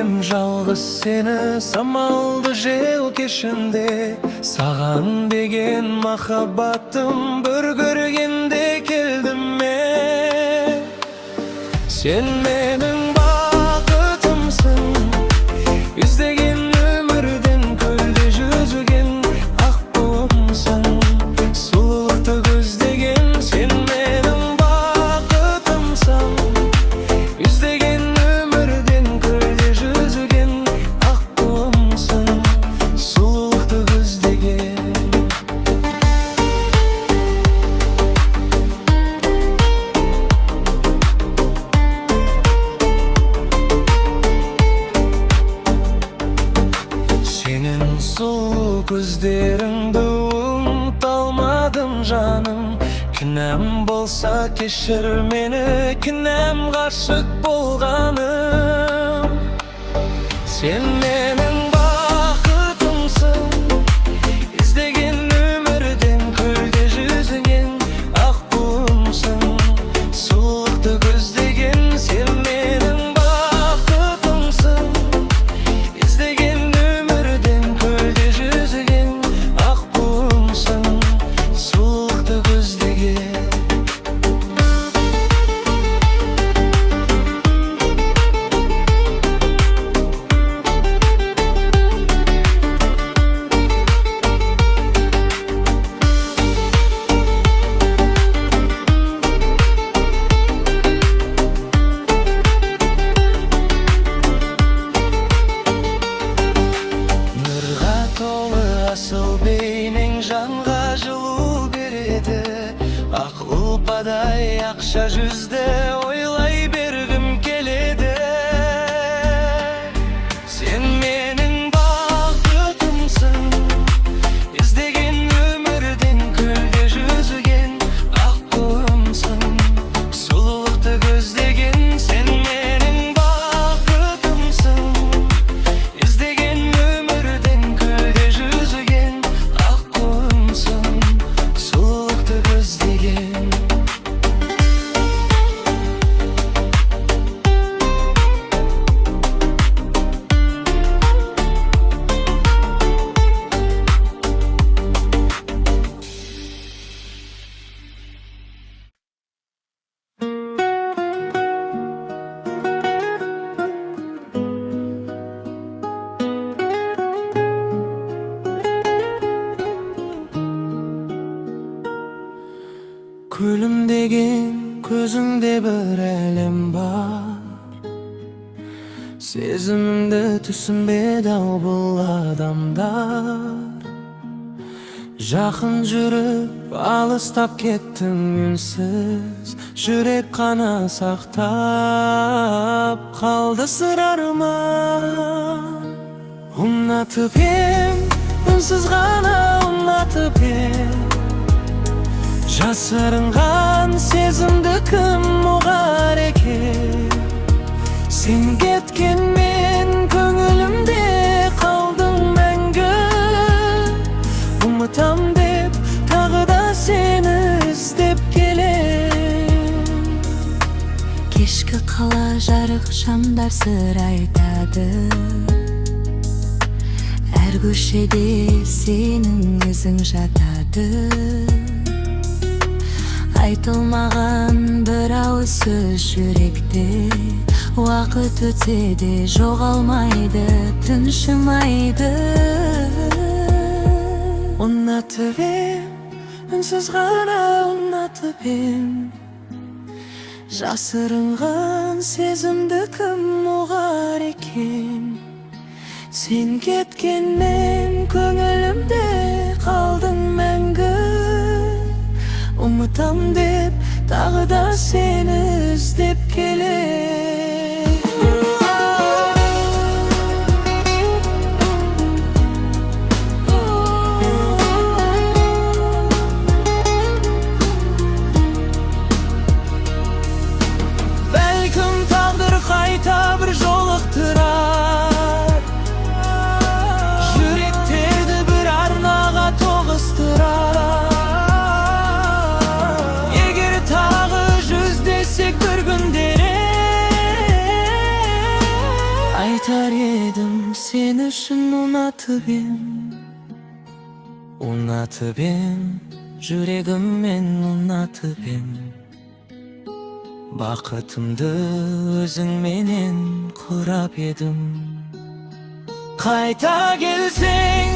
Özledim жалғыз seni самалды жел кешінде. Саған деген махаббатым бір көргенде келдім мен. Сен менің бақытымсың, іздеген өмірден көлде жүзген ақ буымсың. Сұлулықты көздеген сен менің бақытымсың, іздеген өмірден көлде жүзген ақ буымсың. Сұлулықты көздеген. Сұлу көздеріңді ұмыта алмадым жаным. Кінәм болса кешір мені, кінәм ғашық болғаным. Сен менің бақытымсың, іздеген өмірден көлде жүзген ақ буымсың. Сұлулықты көздеген сен менің бақытымсың, іздеген асыл бейнең жанға жылу береді. Ақ ұлпадай ақша жүзді ойлай бергім келеді. Сен менің бақытымсың, іздеген өмірден көлде жүзген ақ буымсың. Сұлулықты көздеген сен менің бақытымсың, іздеген өмірден көлде жүзген ақ буымсың. Сұлулықты көздеген. Күлімдеген көзіңде бір әлем бар. Сезімімді түсінбеді ау бұл адамдар. Жақын жүріп алыстап кеттің үнсіз, жүрек қана сақтап қалды сыр арман. Ұнатып ем, үнсіз ғана ұнатып ем, жасырынған сезімді кім ұғар екен. Сен кеткенмен көңілімде қалдың мәңгі. Ұмытам деп тағы да сені іздеп келем. Кешкі қала жарық шамдар сыр айтады. Әр көшеде сенің ізің жатады. Айтылмаған бір ауыз сөз жүректе. Уақыт өтсе де жоғалмайды, тыншымайды. Ұнатып ем, үнсіз ғана ұнатып ем, жасырынған сезімді кім ұғар екен. Сен кеткенмен көңілімде қалдың мәңгі. Ұмытам деп тағы да сені іздеп келем. Бәлкім тағдыр қайта бір жолықтырар, жүректерді бір арнаға тоғыстырар. Егер тағы жүздесек бір күндері, үшін ұнатып ем, жүрегіммен ұнатып ем. Бақытымды өзіңменен құрап едім. Қайта келсең